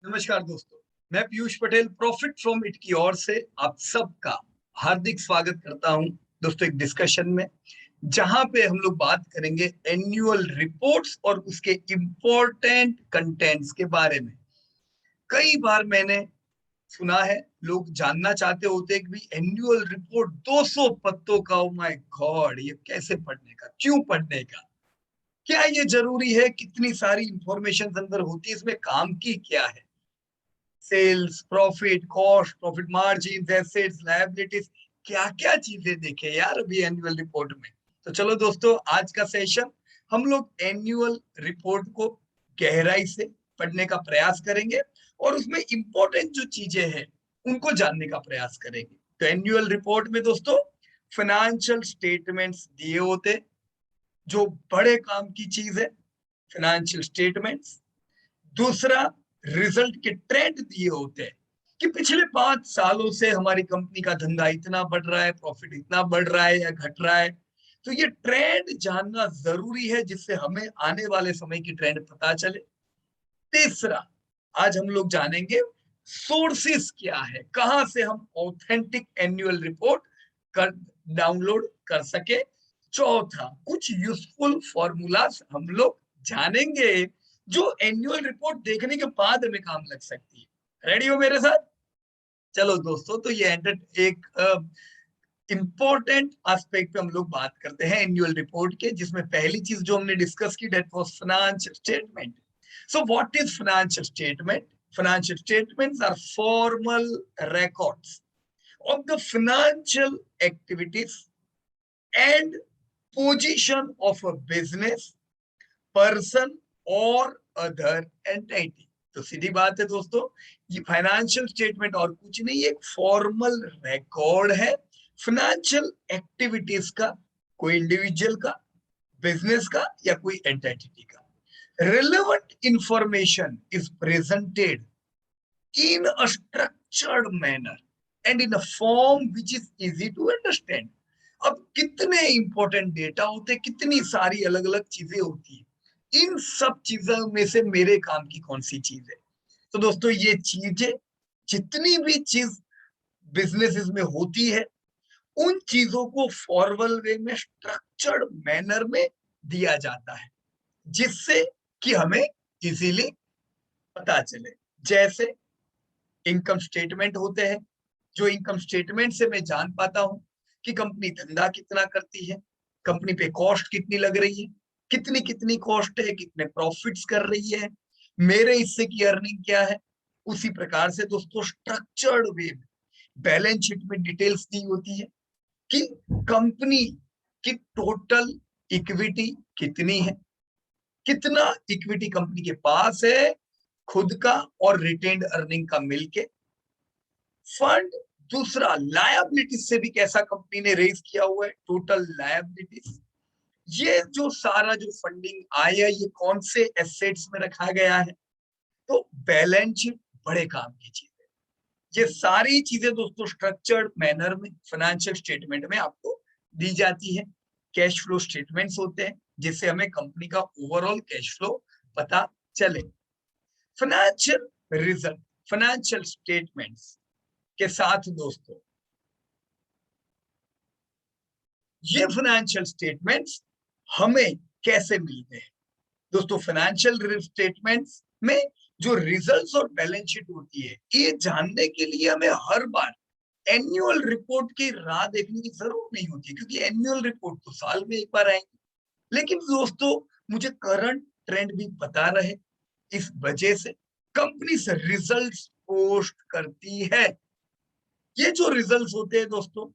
नमस्कार दोस्तों, मैं Piyush Patel profit from it की ओर से आप सबका हार्दिक स्वागत करता हूं। दोस्तों, एक डिस्कशन में जहां पे हम लोग बात करेंगे एनुअल रिपोर्ट्स और उसके इंपॉर्टेंट कंटेंट्स के बारे में। कई बार मैंने सुना है, लोग जानना चाहते होते हैं कि भाई एनुअल रिपोर्ट 200 पत्तों का, ओ माय गॉड, ये कैसे पढ़ने का, क्यों पढ़ने का, क्या ये जरूरी है, कितनी सारी इंफॉर्मेशन अंदर होती है, इसमें काम की क्या है, sales, profit, cost, profit margin, assets, liabilities, क्या क्या चीजें देखे यार अभी एनुअल रिपोर्ट में। तो चलो दोस्तों, आज का सेशन हम लोग एनुअल रिपोर्ट को गहराई से पढ़ने का प्रयास करेंगे और उसमें इंपॉर्टेंट जो चीजें हैं उनको जानने का प्रयास करेंगे। तो एनुअल रिपोर्ट में दोस्तों फाइनेंशियल स्टेटमेंट्स दिए होते, जो बड़े काम की चीज है, फाइनेंशियल स्टेटमेंट्स। दूसरा, रिजल्ट के ट्रेंड दिए होते हैं कि पिछले 5 सालों से हमारी कंपनी का धंधा इतना बढ़ रहा है, प्रॉफिट इतना बढ़ रहा है या घट रहा है। तो ये ट्रेंड जानना जरूरी है, जिससे हमें आने वाले समय की ट्रेंड पता चले। तीसरा, आज हम लोग जानेंगे सोर्सेस क्या है, कहां से हम ऑथेंटिक एनुअल रिपोर्ट कर डाउनलोड कर सके। चौथा, कुछ यूजफुल फॉर्मूलाज हम लोग जानेंगे जो एनुअल रिपोर्ट देखने के बाद हमें काम लग सकती है। रेडी हो मेरे साथ? चलो दोस्तों, तो ये एक इंपॉर्टेंट एस्पेक्ट पे हम लोग बात करते हैं एनुअल रिपोर्ट के, जिसमें पहली चीज जो हमने डिस्कस की that was financial statement. So what is financial statement? Financial statements are formal records of the financial activities and position of a business, person or other entity। तो सीधी बात है दोस्तों, ये फाइनेंशियल स्टेटमेंट और कुछ नहीं, एक फॉर्मल रिकॉर्ड है फाइनेंशियल एक्टिविटीज का, कोई इंडिविजुअल का, बिजनेस का या कोई एंटिटी का। Relevant information is presented in a structured manner and in a form which is easy to understand। अब कितने इंपॉर्टेंट डेटा होते हैं, कितनी सारी अलग अलग चीजें होती है, इन सब चीजों में से मेरे काम की कौन सी चीज है? तो दोस्तों, ये चीजें, जितनी भी चीज बिजनेसेस में होती है, उन चीजों को फॉर्मल वे में स्ट्रक्चर्ड मैनर में दिया जाता है, जिससे कि हमें इजीली पता चले। जैसे इनकम स्टेटमेंट होते हैं, जो इनकम स्टेटमेंट से मैं जान पाता हूं कि कंपनी धंधा कितना करती है, कंपनी पे कॉस्ट कितनी लग रही है, कितनी कितनी कॉस्ट है, कितने प्रॉफिट्स कर रही है, मेरे हिस्से की अर्निंग क्या है। उसी प्रकार से दोस्तों स्ट्रक्चर्ड वे में बैलेंस शीट में डिटेल्स दी होती है कि कंपनी की टोटल इक्विटी कितनी है, कितना इक्विटी कंपनी के पास है खुद का और रिटेन्ड अर्निंग का मिलके, फंड। दूसरा, लायबिलिटीज से भी कैसा कंपनी ने रेज किया हुआ है, टोटल लायबिलिटीज। ये जो सारा जो फंडिंग आया, ये कौन से एसेट्स में रखा गया है। तो बैलेंस शीट बड़े काम की चीज है। ये सारी चीजें दोस्तों स्ट्रक्चर्ड मैनर में फाइनेंशियल स्टेटमेंट में आपको दी जाती है। कैश फ्लो स्टेटमेंट्स होते हैं, जिससे हमें कंपनी का ओवरऑल कैश फ्लो पता चले। फाइनेंशियल रिजल्ट, फाइनेंशियल स्टेटमेंट्स के साथ दोस्तों, ये फाइनेंशियल स्टेटमेंट्स हमें कैसे मिलते हैं? दोस्तों, फाइनेंशियल स्टेटमेंट्स में जो रिजल्ट्स और बैलेंस शीट होती है, ये जानने के लिए हमें हर बार एनुअल रिपोर्ट की राह देखने की जरूरत नहीं होती, क्योंकि एनुअल रिपोर्ट तो साल में एक बार आएगी। लेकिन दोस्तों, मुझे करंट ट्रेंड भी पता रहे, इस वजह से कंपनी से रिजल्ट्स पोस्ट करती है। ये जो रिजल्ट्स होते हैं दोस्तों,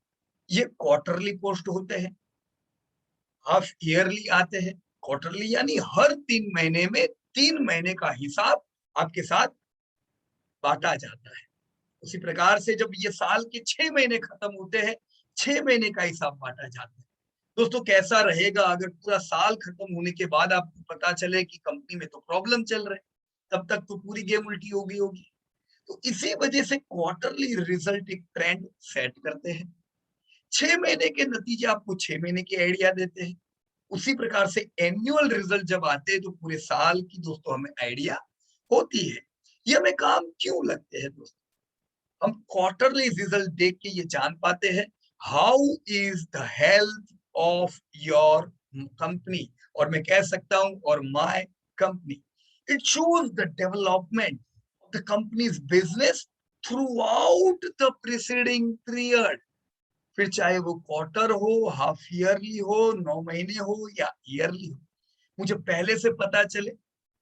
ये क्वार्टरली पोस्ट होते हैं, हाफ ईयरली आते हैं। क्वार्टरली यानी हर 3 महीने में 3 महीने का हिसाब आपके साथ बांटा जाता है। उसी प्रकार से जब ये साल के 6 महीने खत्म होते हैं, 6 महीने का हिसाब बांटा जाता है। दोस्तों, कैसा रहेगा अगर पूरा साल खत्म होने के बाद आपको पता चले कि कंपनी में तो प्रॉब्लम चल रहे, तब तक तो पूरी गेम उल्टी हो गई होगी। तो इसी वजह से क्वार्टरली रिजल्ट एक ट्रेंड सेट करते हैं। 6 महीने के नतीजे आपको 6 महीने की आइडिया देते हैं। उसी प्रकार से एनुअल रिजल्ट जब आते हैं तो पूरे साल की दोस्तों हमें आइडिया होती है। ये हमें काम क्यों लगते हैं दोस्तों? हम क्वार्टरली रिजल्ट देख के ये जान पाते हैं how is the health of your company, और मैं कह सकता हूं और my company. It shows the development of the companies business through out the preceding period. फिर चाहे वो क्वार्टर हो, हाफ ईयरली हो, 9 महीने हो या ईयरली हो, मुझे पहले से पता चले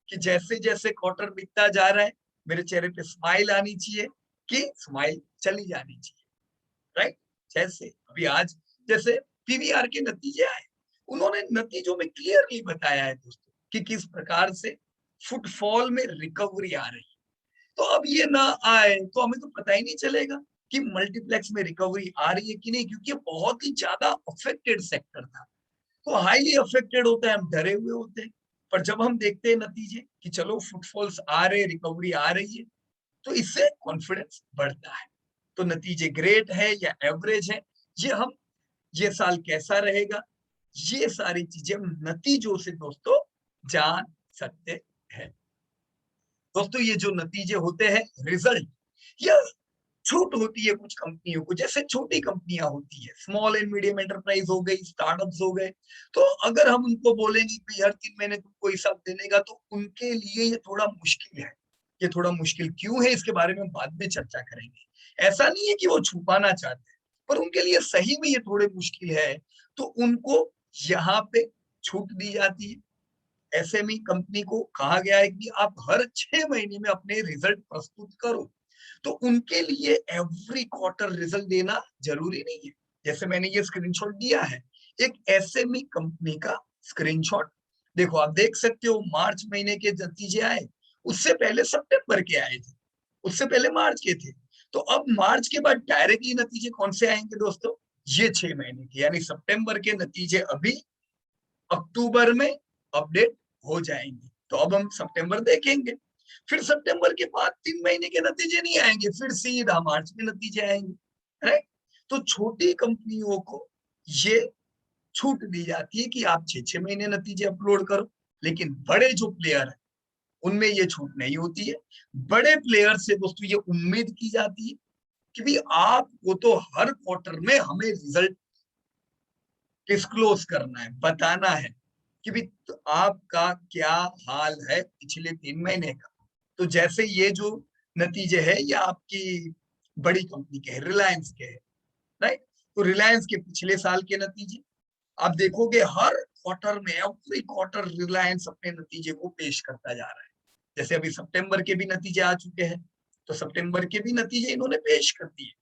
कि जैसे जैसे क्वार्टर बीतता जा रहा है मेरे चेहरे पे स्माइल आनी चाहिए कि स्माइल चली जानी चाहिए, राइट? जैसे अभी आज जैसे पीवीआर के नतीजे आए, उन्होंने नतीजों में क्लियरली बताया है दोस्तों कि किस प्रकार से फुटफॉल में रिकवरी आ रही है। तो अब ये ना आए तो हमें तो पता ही नहीं चलेगा कि मल्टीप्लेक्स में रिकवरी आ रही है कि नहीं, क्योंकि बहुत ही ज्यादा अफेक्टेड सेक्टर था। तो हाईली अफेक्टेड होता है, हम डरे हुए होते हैं। पर जब हम देखते हैं नतीजे कि चलो फुटफॉल्स आ रहे, रिकवरी आ रही है, तो इससे कॉन्फिडेंस बढ़ता है। तो नतीजे ग्रेट है या एवरेज है, ये हम ये साल कैसा रहेगा, ये सारी चीजें हम नतीजों से दोस्तों जान सकते हैं। दोस्तों ये जो नतीजे होते हैं, रिजल्ट, या छूट होती है कुछ कंपनियों को, जैसे छोटी कंपनियां होती है, स्मॉल एंड मीडियम एंटरप्राइज हो गई, स्टार्टअप्स हो गए। तो अगर हम उनको बोलेंगे कि हर 3 महीने तुमको हिसाब देने का, तो उनके लिए ये थोड़ा मुश्किल है। ये थोड़ा मुश्किल क्यों है, इसके बारे में बाद में चर्चा करेंगे। ऐसा नहीं है कि वो छुपाना चाहते हैं, पर उनके लिए सही में ये थोड़े मुश्किल है, तो उनको यहाँ पे छूट दी जाती है। एसएमई कंपनी को कहा गया है कि आप हर 6 महीने में अपने रिजल्ट प्रस्तुत करो। तो उनके लिए एवरी क्वार्टर रिजल्ट देना जरूरी नहीं है। जैसे मैंने ये स्क्रीनशॉट दिया है, एक एसएमई कंपनी का स्क्रीनशॉट। देखो आप देख सकते हो मार्च महीने के नतीजे आए, उससे पहले सितंबर के आए थे, उससे पहले मार्च के थे। तो अब मार्च के बाद डायरेक्टली नतीजे कौन से आएंगे दोस्तों? ये 6 महीने के, यानी सितंबर के नतीजे अभी अक्टूबर में अपडेट हो जाएंगे। तो अब हम सितंबर देखेंगे, फिर सितंबर के बाद 3 महीने के नतीजे नहीं आएंगे, फिर सीधा मार्च में नतीजे आएंगे, राइट? तो छोटी कंपनियों को ये छूट दी जाती है कि आप 6 6 महीने नतीजे अपलोड करो। लेकिन बड़े जो प्लेयर है उनमें ये छूट नहीं होती है। बड़े प्लेयर से दोस्तों ये उम्मीद की जाती है कि भाई आपको तो हर क्वार्टर में हमें रिजल्ट डिस्क्लोज करना है, बताना है कि भी तो आपका क्या हाल है पिछले 3 महीने का। तो जैसे ये जो नतीजे है ये आपकी बड़ी कंपनी के है, रिलायंस के है, राइट? तो रिलायंस के पिछले साल के नतीजे आप देखोगे, हर क्वार्टर में एवरी क्वार्टर रिलायंस अपने नतीजे को पेश करता जा रहा है। जैसे अभी सितंबर के भी नतीजे आ चुके हैं, तो सितंबर के भी नतीजे इन्होंने पेश कर दिए।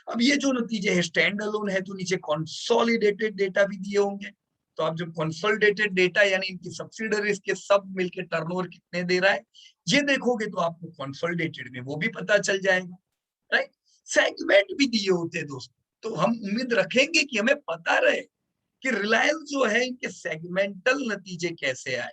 अब ये जो नतीजे है स्टैंड अलोन है, तो नीचे कंसोलिडेटेड डेटा भी दिए होंगे। तो आप जब कंसोलिडेटेड डेटा यानी इनकी सब्सिडरीज के सब मिलके टर्नओवर कितने दे रहा है ये देखोगे, तो आपको कंसोलिडेटेड में वो भी पता चल जाएगा, राइट? सेगमेंट भी दिए होते हैं दोस्तों, तो हम उम्मीद रखेंगे कि हमें पता रहे कि रिलायंस जो है इनके सेगमेंटल नतीजे कैसे आए।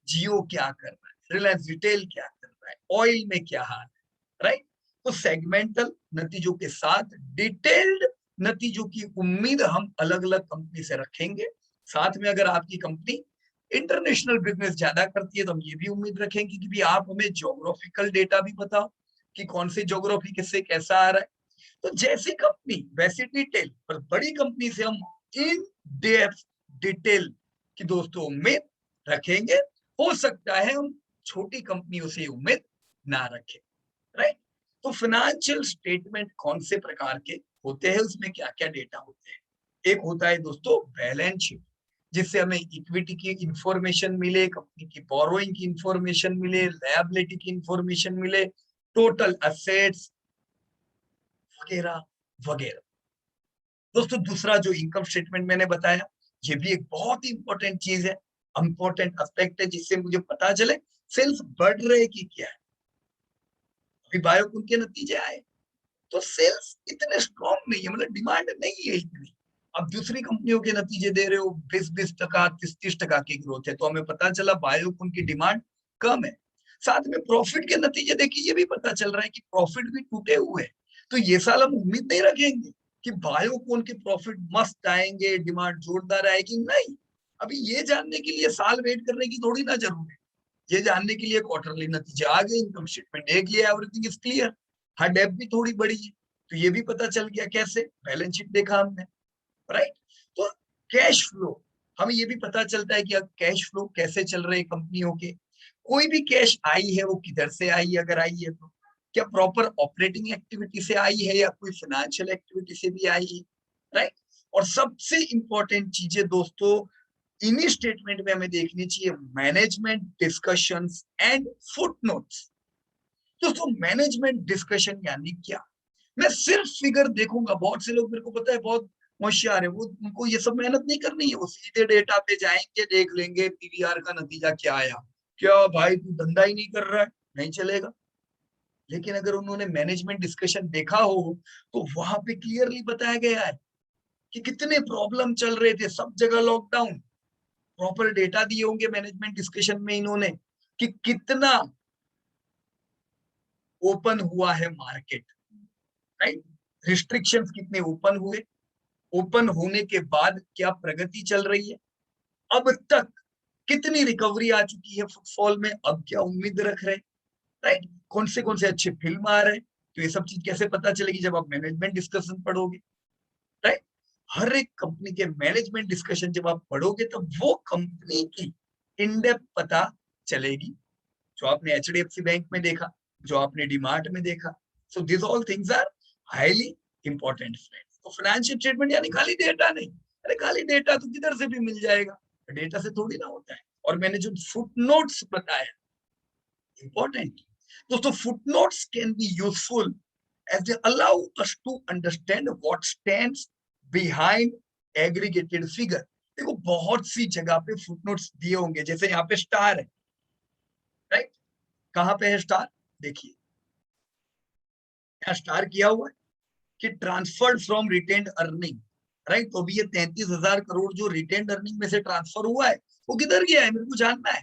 जियो क्या कर रहा है, रिलायंस रिटेल क्या कर रहा है, ऑयल में क्या हाल है, राइट? तो सेगमेंटल नतीजों के साथ डिटेल्ड नतीजों की उम्मीद हम अलग अलग कंपनी से रखेंगे। साथ में अगर आपकी कंपनी इंटरनेशनल बिजनेस ज्यादा करती है तो हम ये भी उम्मीद रखेंगे कि भी आप हमें ज्योग्राफिकल डेटा भी बताओ कि कौन सी ज्योग्राफी किससे कैसा आ रहा है। तो जैसी कंपनी वैसी डिटेल, पर बड़ी कंपनी से हम इन डेप्थ डिटेल की दोस्तों उम्मीद रखेंगे। हो सकता है हम छोटी कंपनियों से उम्मीद ना रखें, राइट? तो फाइनेंशियल स्टेटमेंट कौन से प्रकार के होते हैं, उसमें क्या क्या डेटा होते हैं? एक होता है दोस्तों बैलेंस शीट, जिससे हमें इक्विटी की इंफॉर्मेशन मिले, कंपनी की बोरोइंग की इंफॉर्मेशन मिले, लायबिलिटी की इंफॉर्मेशन मिले, टोटल एसेट्स वगैरह वगैरह। दोस्तों दूसरा जो इनकम स्टेटमेंट मैंने बताया, ये भी एक बहुत ही इंपॉर्टेंट चीज है, इंपॉर्टेंट एस्पेक्ट है, जिससे मुझे पता चले सेल्स बढ़ रहे कि क्या है। अभी बायोकॉन के नतीजे आए तो सेल्स इतने स्ट्रॉन्ग नहीं है, मतलब डिमांड नहीं है इतनी। अब दूसरी कंपनियों के नतीजे दे रहे हो 20-20%, 30-30% की ग्रोथ है, तो हमें पता चला बायोकॉन की डिमांड कम है। साथ में प्रॉफिट के नतीजे देखिए, ये भी पता चल रहा है कि प्रॉफिट भी टूटे हुए हैं। तो ये साल हम उम्मीद नहीं रखेंगे कि बायोकॉन के प्रॉफिट मस्त आएंगे, डिमांड जोरदार आएगी, नहीं। अभी ये जानने के लिए साल वेट करने की थोड़ी ना जरूरत है। ये जानने के लिए क्वार्टरली नतीजे आ गए, इनकम स्टेटमेंट देख लिया, एवरीथिंग इज क्लियर। हाँ, डेप भी थोड़ी बड़ी है तो ये भी पता चल गया, कैसे, बैलेंस शीट देखा हमने, राइट। तो कैश फ्लो, हमें ये भी पता चलता है कि कैश फ्लो कैसे चल रहे हैं कंपनियों के, कोई भी कैश आई है वो किधर से आई है, अगर आई है तो क्या प्रॉपर ऑपरेटिंग एक्टिविटी से आई है या कोई फाइनेंशियल एक्टिविटी से भी आई है, राइट। और सबसे इंपॉर्टेंट चीजें दोस्तों इन्हीं स्टेटमेंट में हमें देखनी चाहिए, मैनेजमेंट डिस्कशंस एंड फुटनोट्स। दोस्तों मैनेजमेंट डिस्कशन यानी क्या, मैं सिर्फ फिगर देखूंगा, बहुत से लोग मेरे को पता है बहुत होशियार है, वो उनको ये सब मेहनत नहीं करनी है, वो सीधे डेटा पे जाएंगे, देख लेंगे पीवीआर का नतीजा क्या आया, क्या भाई तू धंधा ही नहीं कर रहा है, नहीं चलेगा। लेकिन अगर उन्होंने मैनेजमेंट डिस्कशन देखा हो तो वहां पे क्लियरली बताया गया है कि कितने प्रॉब्लम चल रहे थे, सब जगह लॉकडाउन, प्रॉपर डेटा दिए होंगे मैनेजमेंट डिस्कशन में इन्होंने कि कितना ओपन हुआ है मार्केट, राइट, रिस्ट्रिक्शंस कितने ओपन हुए, ओपन होने के बाद क्या प्रगति चल रही है, अब तक कितनी रिकवरी आ चुकी है फुटफॉल में, अब क्या उम्मीद रख रहे हैं, राइट, कौन से अच्छे फिल्म आ रहे हैं। तो ये सब चीज कैसे पता चलेगी, जब आप मैनेजमेंट डिस्कशन पढ़ोगे, राइट। हर एक कंपनी के मैनेजमेंट डिस्कशन जब आप पढ़ोगे तब वो कंपनी की इन डेप्थ पता चलेगी, जो आपने एचडीएफसी बैंक में देखा, जो आपने डीमार्ट में देखा। So this all things are highly important friends. तो फाइनेंशियल स्टेटमेंट यानी खाली डेटा नहीं, अरे खाली डेटा तो किधर से भी मिल जाएगा, डेटा से थोड़ी ना होता है। और मैंने जो फुटनोट्स बताया, इंपॉर्टेंट दोस्तों, footnotes can be useful as they allow us to understand what stands behind aggregated figure। देखो बहुत सी जगह पे फुटनोट्स दिए होंगे, जैसे यहाँ पे स्टार है, राइट, कहाँ पे है स्टार, देखिए यहाँ स्टार किया हुआ है कि transferred from retained earning, right. तो अभी ये 33,000 करोड़ जो रिटेन्ड अर्निंग में से ट्रांसफर हुआ है वो किधर गया है, मेरे को जानना है।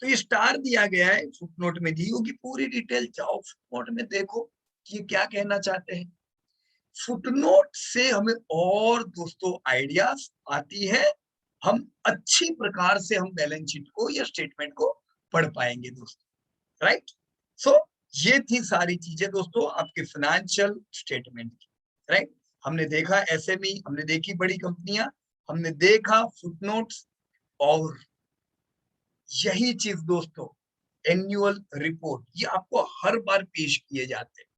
तो ये स्टार दिया गया है, फुटनोट में दी होगी पूरी डिटेल, जाओ फुटनोट में देखो कि ये क्या कहना चाहते हैं। फुटनोट से हमें और दोस्तों आइडियाज आती है, हम अच्छी प्रकार से हम बैलेंस शीट को या स्टेटमेंट को पढ़ पाएंगे दोस्तों, राइट। सो ये थी सारी चीजें दोस्तों आपके फाइनेंशियल स्टेटमेंट की, राइट। हमने देखा एसएमई, हमने देखी बड़ी कंपनियां, हमने देखा फुटनोट्स, और यही चीज दोस्तों एनुअल रिपोर्ट, ये आपको हर बार पेश किए जाते हैं।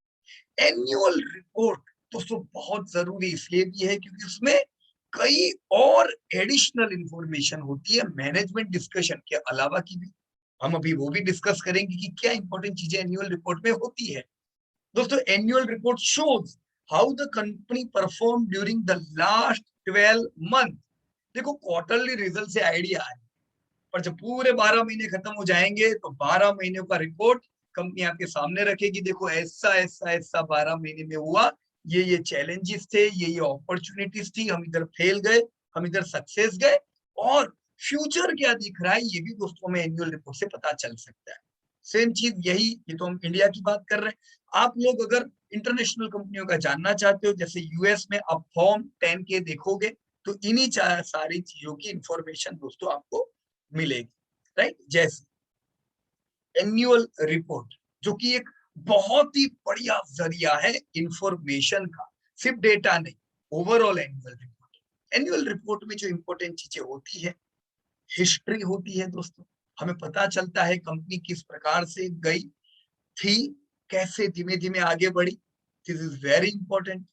एनुअल रिपोर्ट दोस्तों बहुत जरूरी इसलिए भी है क्योंकि उसमें कई और एडिशनल इंफॉर्मेशन होती है मैनेजमेंट डिस्कशन के अलावा की भी, हम अभी वो भी डिस्कस करेंगे कि क्या इंपॉर्टेंट चीजें एनुअल रिपोर्ट में होती है। दोस्तों annual report shows how the company perform during the last 12 month. देखो क्वार्टरली रिजल्ट से आइडिया है, पर जब पूरे 12 महीने खत्म हो जाएंगे तो 12 महीनों का रिपोर्ट कंपनी आपके सामने रखेगी, देखो ऐसा ऐसा ऐसा 12 महीने में हुआ, ये चैलेंजेस थे, ये अपॉर्चुनिटीज थी, हम इधर फेल गए, हम इधर सक्सेस गए, और फ्यूचर क्या दिख रहा है ये भी दोस्तों हमें एनुअल रिपोर्ट से पता चल सकता है। सेम चीज यही, ये तो हम इंडिया की बात कर रहे हैं, आप लोग अगर इंटरनेशनल कंपनियों का जानना चाहते हो, जैसे यूएस में आप फॉर्म 10 के देखोगे तो इन्हीं सारी चीजों की इंफॉर्मेशन दोस्तों आपको मिलेगी, राइट। जैसे एनुअल रिपोर्ट जो कि एक बहुत ही बढ़िया जरिया है इंफॉर्मेशन का, सिर्फ डेटा नहीं, overall annual report. Annual report में जो इंपॉर्टेंट चीजें होती है, हिस्ट्री होती है दोस्तों, हमें पता चलता है कंपनी किस प्रकार से गई थी, कैसे धीमे धीमे आगे बढ़ी, this is very important.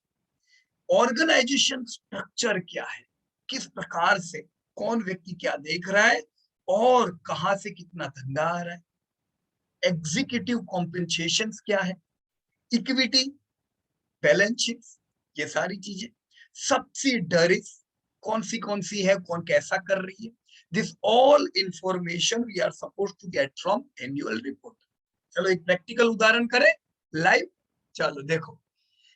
Organisation structure क्या है, किस प्रकार से कौन व्यक्ति क्या देख रहा है और कहां से कितना धंधा आ रहा है, एग्जीक्यूटिव कॉम्पेंसेशन क्या है, इक्विटी, बैलेंस शीट, ये सारी चीजें, सब्सिडरीज कौन सी है, कौन कैसा कर रही है, this all information we are suppose to get from annual report. चलो एक प्रैक्टिकल उदाहरण करें लाइव, चलो देखो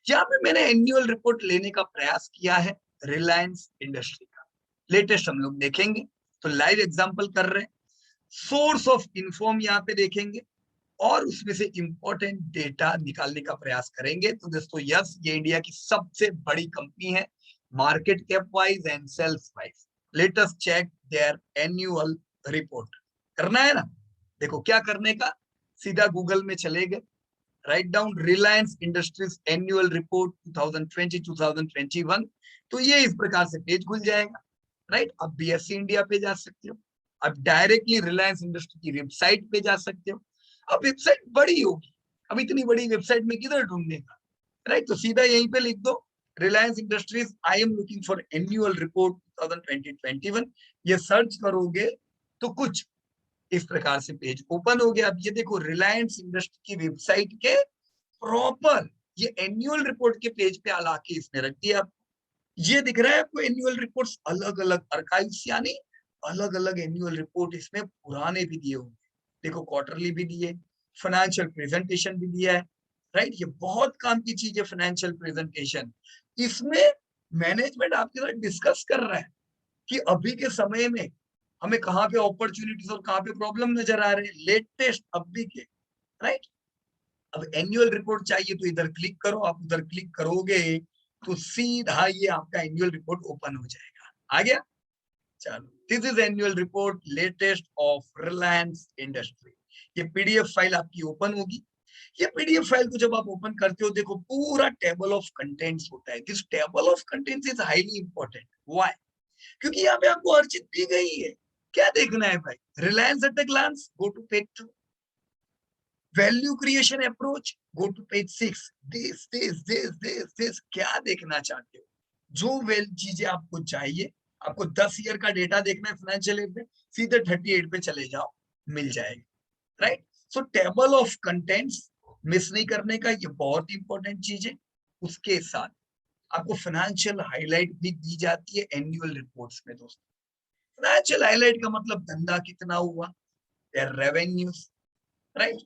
यहाँ पे मैंने एनुअल रिपोर्ट लेने का प्रयास किया है रिलायंस इंडस्ट्री का, लेटेस्ट हम लोग देखेंगे, तो लाइव एग्जांपल कर रहे हैं, सोर्स ऑफ इन्फॉर्म यहाँ पे देखेंगे और उसमें से इंपॉर्टेंट डेटा निकालने का प्रयास करेंगे। तो दोस्तों यस, ये इंडिया की सबसे बड़ी कंपनी है market cap wise and sales wise. Let us check their annual report, करना है ना, देखो क्या करने का, सीधा गूगल में चले गए, write down Reliance industries annual report 2020-2021, तो ये इस प्रकार से पेज खुल जाएगा, राइट। अब बीएससी इंडिया पे जा सकते हो, अब डायरेक्टली रिलायंस इंडस्ट्री की वेबसाइट पे जा सकते हो। अब वेबसाइट बड़ी होगी, अब इतनी बड़ी वेबसाइट में किधर ढूंढने का, राइट। तो सीधा यहीं पे लिख दो Reliance industries I am looking for annual report 2020-21, ये सर्च करोगे तो कुछ इस प्रकार से पेज ओपन हो गया। अब ये देखो रिलायंस इंडस्ट्री की वेबसाइट के प्रॉपर ये एनुअल रिपोर्ट के पेज पे आला के इसने रख दिया। ये दिख रहा है आपको एनुअल रिपोर्ट्स, अलग अलग आर्काइव्स, यानी अलग अलग एनुअल रिपोर्ट इसमें पुराने भी दिए होंगे। देखो क्वार्टरली भी दिए, फाइनेंशियल प्रेजेंटेशन भी दिया है, राइट। ये बहुत काम की चीज है फाइनेंशियल प्रेजेंटेशन। इसमें मैनेजमेंट आपके साथ डिस्कस कर रहा है कि अभी के समय में हमें कहाँ पे अपॉर्चुनिटीज और कहाँ पे प्रॉब्लम नजर आ रहे हैं, लेटेस्ट अभी के, राइट। अब एनुअल रिपोर्ट चाहिए तो इधर क्लिक करो, आप उधर क्लिक करोगे तो सीधा ये आपका एनुअल रिपोर्ट ओपन हो जाएगा। आ गया, चलो this is annual report latest of Reliance industry. ये पीडीएफ फाइल आपकी ओपन होगी। ये पीडीएफ फाइल को जब आप ओपन करते हो, देखो पूरा टेबल ऑफ कंटेंट्स होता है। This table of contents is highly important. Why? क्योंकि यहाँ पे आपको हर चीज दी गई है। क्या देखना है भाई? Reliance at the glance, go to page 2। Value creation approach, go to page 6। This क्या देखना चाहते हो? जो वेल चीजें आपको चाहिए, आपको 10 ईयर का डेटा देखना है फाइनेंशियल ईयर में, सीधे 38 पे चले जाओ, मिल जाएगा, right. So table of contents miss नहीं करने का, ये बहुत इंपॉर्टेंट चीज है। उसके साथ आपको फाइनेंशियल हाईलाइट भी दी जाती है एनुअल रिपोर्ट्स में दोस्तों। फाइनेंशियल हाईलाइट का मतलब धंधा कितना हुआ, रेवेन्यूज, राइट,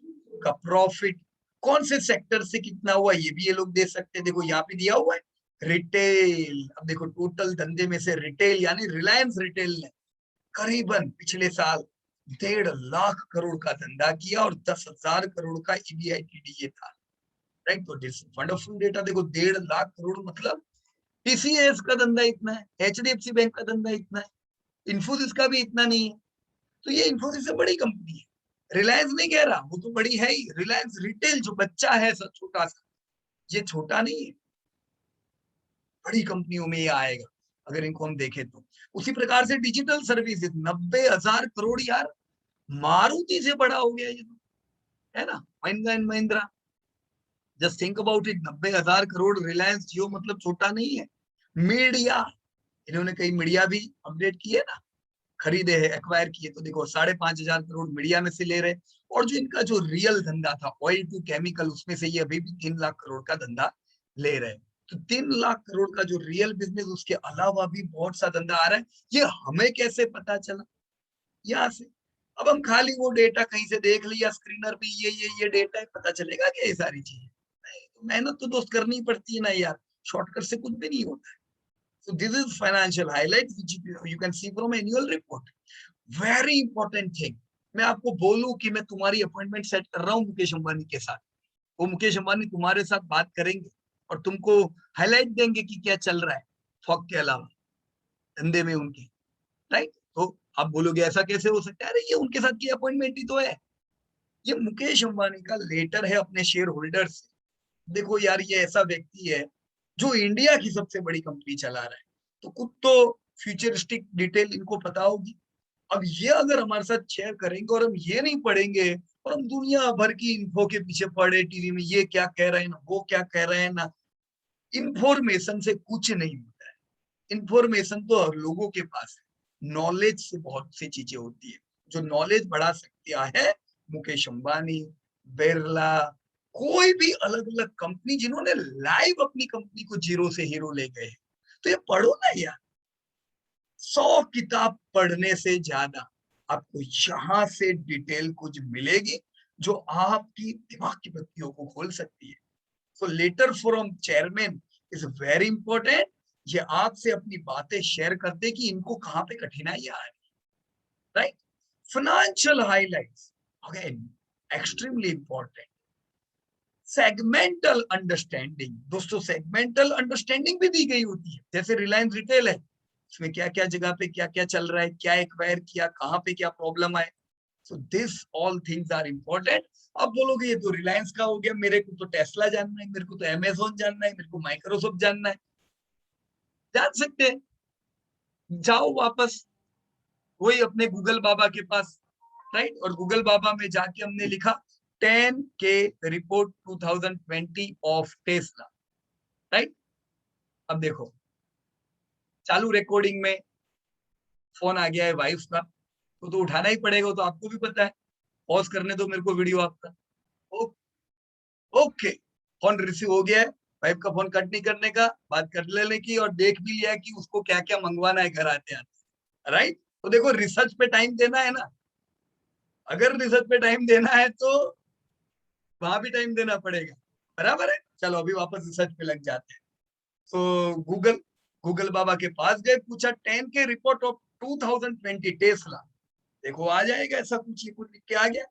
का प्रॉफिट, कौन से सेक्टर से कितना हुआ ये भी ये लोग दे सकते हैं। देखो यहाँ पे दिया हुआ है रिटेल। अब देखो टोटल धंधे में से रिटेल यानी रिलायंस रिटेल ने करीबन पिछले साल 1.5 लाख करोड़ का धंधा किया और 10,000 करोड़ का ईबीआईटीडीए था, राइट। तो दिस वंडरफुल डेटा। देखो 1.5 लाख करोड़ मतलब टीसीएस का धंधा इतना है, एचडीएफसी बैंक का धंधा इतना है, इन्फोसिस का भी इतना नहीं है। तो ये इन्फोसिस से बड़ी कंपनी है, रिलायंस नहीं कह रहा, वो तो बड़ी है ही। रिलायंस रिटेल जो बच्चा है सब छोटा सा, ये छोटा नहीं है, बड़ी कंपनियों में ये आएगा अगर इनको हम देखें तो। उसी प्रकार से डिजिटल सर्विसेज 90,000 करोड़, यार मारुति से बड़ा हो गया ये तो, है ना, Mahindra and Mahindra. Just think about it, 90,000 crore Reliance Jio मतलब छोटा नहीं है। मीडिया, इन्होंने कई मीडिया भी अपडेट किए ना, खरीदे हैं, एक्वायर किए, तो देखो 5,500 करोड़ मीडिया में से ले रहे। और जो इनका जो रियल धंधा था ऑयल टू केमिकल, उसमें से ये अभी भी 3 लाख करोड़ का धंधा ले रहे हैं। तो 3 लाख करोड़ का जो रियल बिजनेस, उसके अलावा भी बहुत सा धंधा आ रहा है। ये हमें कैसे पता चला? यहाँ से। अब हम खाली वो डेटा कहीं से देख लिया स्क्रीनर पे, ये डेटा है, पता चलेगा क्या ये सारी चीजें? नहीं, तो मेहनत तो दोस्त करनी पड़ती है ना यार, शॉर्टकट से कुछ भी नहीं होता है। So this is financial highlights which you can see from annual report. Very important thing. मैं आपको बोलूं कि मैं तुम्हारी अपॉइंटमेंट सेट कर रहा हूं मुकेश अंबानी के साथ, वो मुकेश अंबानी तुम्हारे साथ बात करेंगे और तुमको हाईलाइट देंगे कि क्या चल रहा है फॉग के अलावा धंधे में उनके, राइट। तो आप बोलोगे ऐसा कैसे हो सकता है? अरे ये उनके साथ की अपॉइंटमेंट ही तो है। ये मुकेश अंबानी का लेटर है अपने शेयर होल्डर से। देखो यार, ये ऐसा व्यक्ति है जो इंडिया की सबसे बड़ी कंपनी चला रहा है, तो कुछ तो फ्यूचरिस्टिक डिटेल इनको पता होगी। अब ये अगर हमारे साथ शेयर करेंगे और हम ये नहीं पढ़ेंगे और हम दुनिया भर की इन्फो के पीछे पड़े टीवी में, ये क्या कह रहे हैं ना वो क्या कह रहे हैं ना, इंफॉर्मेशन से कुछ नहीं होता है। इंफॉर्मेशन तो हर लोगों के पास है, नॉलेज से बहुत सी चीजें होती है। जो नॉलेज बढ़ा सकता है मुकेश अंबानी, बिरला, कोई भी अलग अलग कंपनी जिन्होंने लाइव अपनी कंपनी को जीरो से हीरो ले गए। तो ये पढ़ो ना यार, 100 किताब पढ़ने से ज्यादा आपको यहाँ से डिटेल कुछ मिलेगी जो आपकी दिमाग की बत्तियों को खोल सकती है। So letter from chairman is very important. ये आपसे अपनी बातें शेयर करते कि इनको कहाँ पे कठिनाइयां आ रही, right. Financial highlights again extremely important. Segmental understanding, दोस्तों सेगमेंटल अंडरस्टैंडिंग भी दी गई होती है। जैसे रिलायंस रिटेल है, इसमें क्या क्या जगह पे क्या क्या चल रहा है, क्या एक्वायर किया, कहाँ पे क्या प्रॉब्लम आए, so this all things are important. अब बोलोगे ये तो रिलायंस का हो गया, मेरे को तो टेस्ला जानना है, मेरे को तो अमेजोन जानना है, मेरे को माइक्रोसॉफ्ट जानना है। जान सकते हैं, जाओ वापस वही अपने गूगल बाबा के पास, राइट। और गूगल बाबा में जाके हमने लिखा 10K report 2020 of Tesla, right. अब देखो चालू रिकॉर्डिंग में फोन आ गया है वाइफ का, तो उठाना ही पड़ेगा, तो आपको भी पता है। पॉज करने दो मेरे को वीडियो आपका। ओके, फोन रिसीव हो गया है, वाइफ का फोन कट नहीं करने का, बात कर लेने की, और देख भी लिया कि उसको क्या क्या मंगवाना है घर आते आते, राइट। तो देखो रिसर्च पे टाइम देना है ना, अगर रिसर्च पे टाइम देना है तो वहां भी टाइम देना पड़ेगा, बराबर है। चलो अभी वापस रिसर्च पे लग जाते हैं। तो गूगल बाबा के पास गए, पूछा 10K रिपोर्ट ऑफ 2020 टेस्ला, देखो आ जाएगा ऐसा कुछ, ये कुछ लिख के आ गया,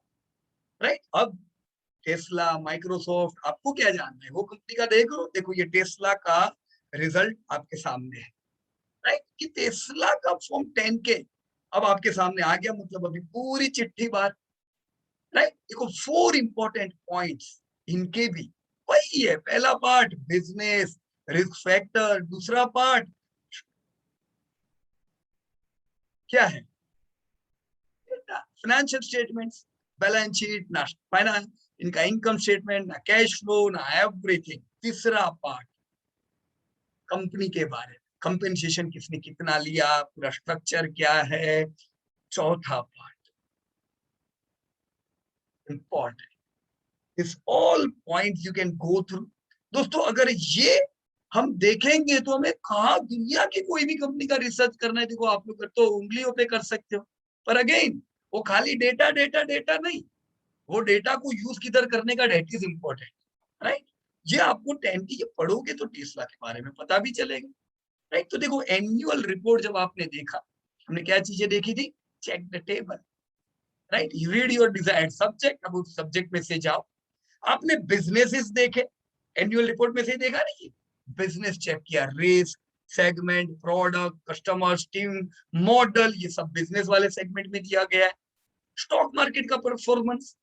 राइट। अब टेस्ला माइक्रोसॉफ्ट, आपको क्या जानना है वो कंपनी का, देख लो, देखो ये टेस्ला का रिजल्ट आपके सामने है, राइट। कि टेस्ला का फॉर्म 10K अब आपके सामने आ गया, मतलब अभी पूरी चिट्ठी बार, राइट। देखो 4 इंपॉर्टेंट पॉइंट्स इनके भी वही है। पहला पार्ट बिजनेस रिस्क फैक्टर, दूसरा पार्ट क्या है, फाइनेंशियल स्टेटमेंट्स, बैलेंस शीट ना, फाइनेंस इनका इनकम स्टेटमेंट ना, कैश फ्लो ना, एवरीथिंग। तीसरा पार्ट कंपनी के बारे में, कंपेंसेशन किसने कितना लिया, पूरा स्ट्रक्चर क्या है। चौथा part important, this all points you can go through. दोस्तों अगर ये हम देखेंगे तो हमें कहा दुनिया की कोई भी कंपनी का रिसर्च करना है, देखो आप लोग तो उंगलियों पे कर सकते हो, पर अगेन वो खाली डेटा डेटा डेटा नहीं, वो डेटा को यूज किधर करने का, डेट इज इम्पोर्टेंट, राइट। ये आपको 10 की ये पढ़ोगे तो टेस्ला के बारे में पता भी चलेगा, राइट। तो देखो एनुअल रिपोर्ट जब आपने देखा, हमने क्या चीजें देखी थी, check the table, right, you read your desired subject, अब उस सब्जेक्ट में से जाओ। आपने बिजनेसेस देखे, एनुअल रिपोर्ट में से देखा नहीं, बिजनेस चेक किया, risk segment, product, customers, team, model, ये सब बिजनेस वाले सेगमेंट में दिया गया है। स्टॉक मार्केट का परफॉर्मेंस,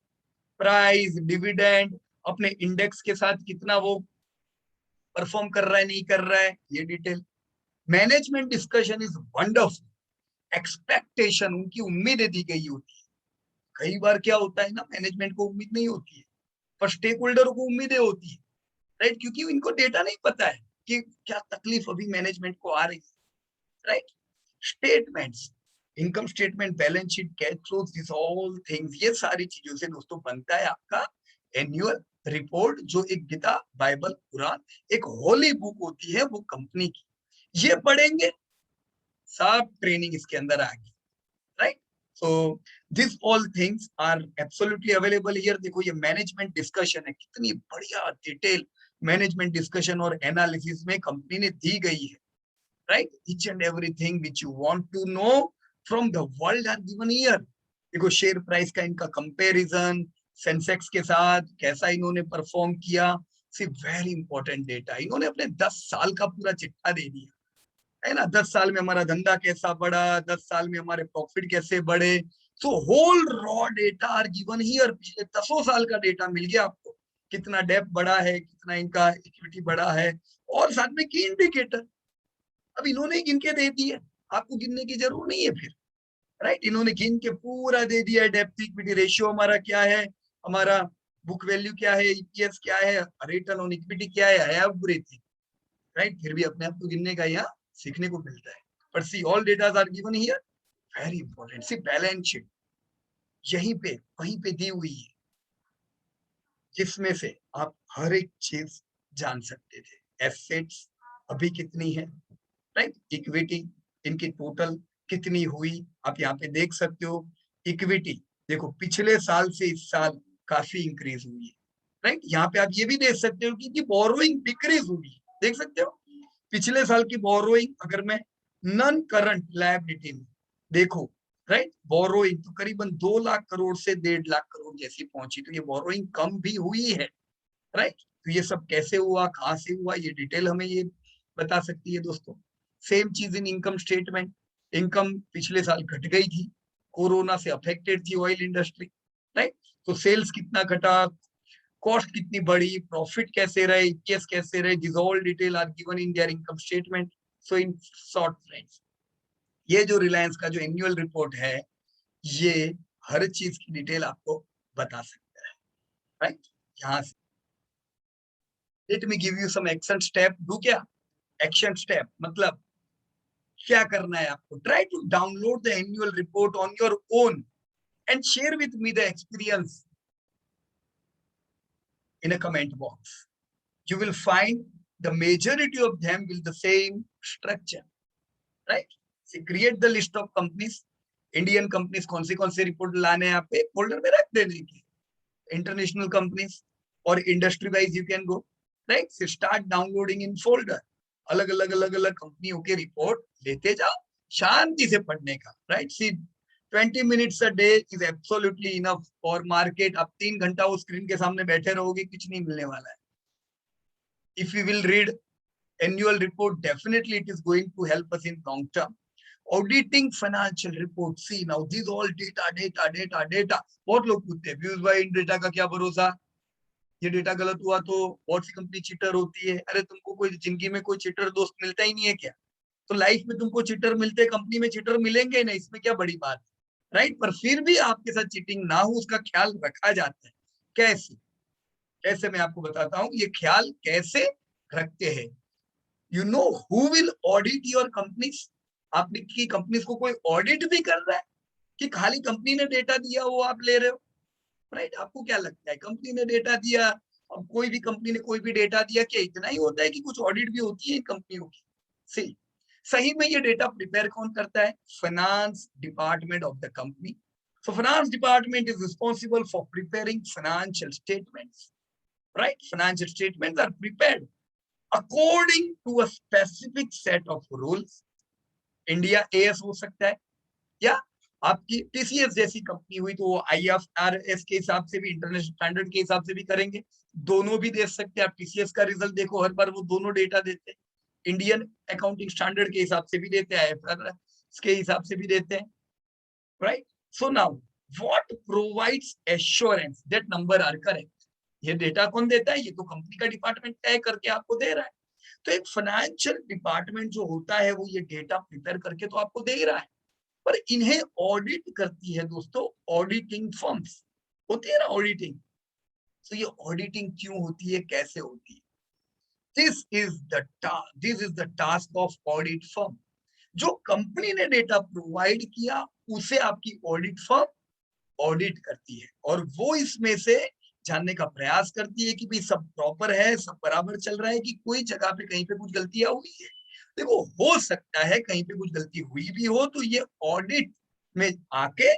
प्राइस, डिविडेंड, अपने इंडेक्स के साथ कितना वो परफॉर्म कर रहा है नहीं कर रहा है, ये detail. Management discussion is wonderful, expectation, उनकी उम्मीदें दी गई होती है। कई बार क्या होता है ना, मैनेजमेंट को उम्मीद नहीं होती है, पर स्टेक होल्डर को उम्मीदें होती है, राइट, क्योंकि इनको डेटा नहीं पता है कि क्या तकलीफ अभी मैनेजमेंट को आ रही है, right. Statements, income statement, balance sheet, cash flows, this all things, ये सारी चीजों से दोस्तों बनता है आपका एनुअल रिपोर्ट, जो एक गीता, बाइबल, कुरान, एक होली बुक होती है वो कंपनी की। ये पढ़ेंगे, सब ट्रेनिंग इसके अंदर आ गई, right. So this all things are absolutely available here. देखो ये मैनेजमेंट डिस्कशन है, कितनी बढ़िया डिटेल मैनेजमेंट डिस्कशन और एनालिसिस में कंपनी ने दी गई है, right. Each and everything which you want to know from the world are given here. देखो शेयर प्राइस का इनका कंपैरिजन सेंसेक्स के साथ, कैसा इन्होंने परफॉर्म किया, सी वेरी इंपॉर्टेंट डेटा, इन्होंने अपने 10 साल का पूरा चिट्ठा दे दिया है ना, 10 साल में हमारा धंधा कैसा बढ़ा, 10 साल में हमारे प्रॉफिट कैसे बढ़े। So whole raw data are given here, पिछले 10 साल का डेटा मिल गया आपको, कितना डेप बढ़ा है, कितना इनका इक्विटी बढ़ा है, और साथ में की इंडिकेटर अब इन्होंने गिन के दे दी है, आपको गिनने की जरूरत नहीं है फिर, राइट। इन्होंने गिन के पूरा दे दिया है, डेप्थ इक्विटी रेशियो हमारा क्या है, हमारा बुक वैल्यू क्या है, ईपीएस क्या है, रिटर्न ऑन इक्विटी क्या है, एवरीथिंग, राइट। फिर भी अपने आप को गिनने का यहाँ सीखने को मिलता है, पर see all data are given here, very important. See balance sheet यहीं पे वहीं पे दी हुई है, जिसमें से आप हर एक चीज जान सकते थे। एसेट्स अभी कितनी है, राइट, इक्विटी इनकी टोटल कितनी हुई, आप यहाँ पे देख सकते हो। इक्विटी देखो पिछले साल से इस साल काफी इंक्रीज हुई है, राइट। यहाँ पे आप ये भी देख सकते हो कि बोरोइंग डिक्रीज हुई है, देख सकते हो। पिछले साल की बोरोइंग अगर मैं नॉन करंट लायबिलिटी में देखो, राइट, बोरोइंग तो करीबन 2 लाख करोड़ से 1.5 लाख करोड़ जैसी पहुंची, तो ये बोरोइंग कम भी हुई है, राइट। तो ये सब कैसे हुआ, कहां से हुआ, ये डिटेल हमें ये बता सकती है दोस्तों। सेम चीज इन इनकम स्टेटमेंट, इनकम पिछले साल घट गई थी कोरोना से अफेक्टेड थी ऑयल इंडस्ट्री, राइट। तो सेल्स कितना घटा, कॉस्ट कितनी बढ़ी, प्रॉफिट कैसे रहे, ईपीएस कैसे रहे, this all detail are given in their income statement. So in short friends, ये जो रिलायंस का जो एनुअल रिपोर्ट है, ये हर चीज की डिटेल आपको बता सकता है, राइट। यहाँ से let me give you some action step. Do क्या एक्शन स्टेप, मतलब क्या करना है आपको? Try to download the annual report on your own and share with me the experience in a comment box. You will find the majority of them will the same structure, right? So create the list of companies. Indian companies कौन से report लाने हैं आप एक folder में रख देने की, इंटरनेशनल कंपनीज और industry wise you can go, right. So start downloading in folder, अलग अलग कंपनियों के रिपोर्ट लेते जाओ, शांति से पढ़ने का, right. See 20 minutes a day is absolutely enough for market. आप 3 घंटा उस स्क्रीन के सामने बैठे रहोगे, कुछ नहीं मिलने वाला है। If we will read annual report, definitely it is going to help us in long term. Auditing financial report, see now these all data. बहुत लोग पूछते हैं व्यूज बाय इन डेटा का क्या भरोसा, ये डेटा गलत हुआ तो बहुत सी कंपनी चीटर होती है। अरे तुमको कोई जिंदगी में कोई चीटर दोस्त मिलता ही नहीं है क्या? तो लाइफ में तुमको चीटर मिलते, कंपनी में चीटर मिलेंगे नहीं, इसमें क्या बड़ी बात है, राइट। पर फिर भी आपके साथ चीटिंग ना हो उसका ख्याल रखा जाता है। कैसे कैसे मैं आपको बताता हूँ ये ख्याल कैसे रखते हैं। You know who will audit your companies? आपकी कंपनीज को कोई ऑडिट भी कर रहा है कि खाली कंपनी ने डेटा दिया वो आप ले रहे हो, राइट। आपको क्या लगता है कंपनी ने डेटा दिया, अब कोई भी कंपनी ने कोई भी डेटा दिया, क्या इतना ही होता है कि कुछ ऑडिट भी होती है इन कंपनियों की? सही में ये डेटा प्रिपेयर कौन करता है? Finance department of the company. So finance department is responsible for preparing financial statements, right? Financial statements are prepared according to a specific set of rules. India as हो सकता है, या आपकी टीसीएस जैसी company हुई तो वो आईएफआरएस के हिसाब से भी, इंटरनेशनल स्टैंडर्ड के हिसाब से भी करेंगे। दोनों भी दे सकते हैं। आप टीसीएस का रिजल्ट देखो, हर बार वो दोनों डेटा देते हैं। इंडियन अकाउंटिंग स्टैंडर्ड के हिसाब से भी देते हैं, आईएफआरएस के हिसाब से भी देते हैं, right. So now what provides assurance that number are correct? ये डेटा कौन देता है? ये तो कंपनी का डिपार्टमेंट तय करके आपको दे रहा है। तो एक फाइनेंशियल डिपार्टमेंट जो होता है वो ये डेटा प्रिपेयर करके तो आपको दे ही रहा है, पर इन्हें ऑडिट करती है दोस्तों ऑडिटिंग फर्म्स, होती है ना ऑडिटिंग। तो ये ऑडिटिंग क्यों होती है, कैसे होती है? This is the task of audit firm. जो कंपनी ने डेटा प्रोवाइड किया उसे आपकी ऑडिट फर्म ऑडिट करती है, और वो इसमें से जानने का प्रयास करती है कि भाई सब प्रॉपर है, सब बराबर चल रहा है, कि कोई जगह पे कहीं पे कुछ गलतियां हुई है। देखो हो सकता है कहीं पे कुछ गलती हुई भी हो, तो ये ऑडिट में आके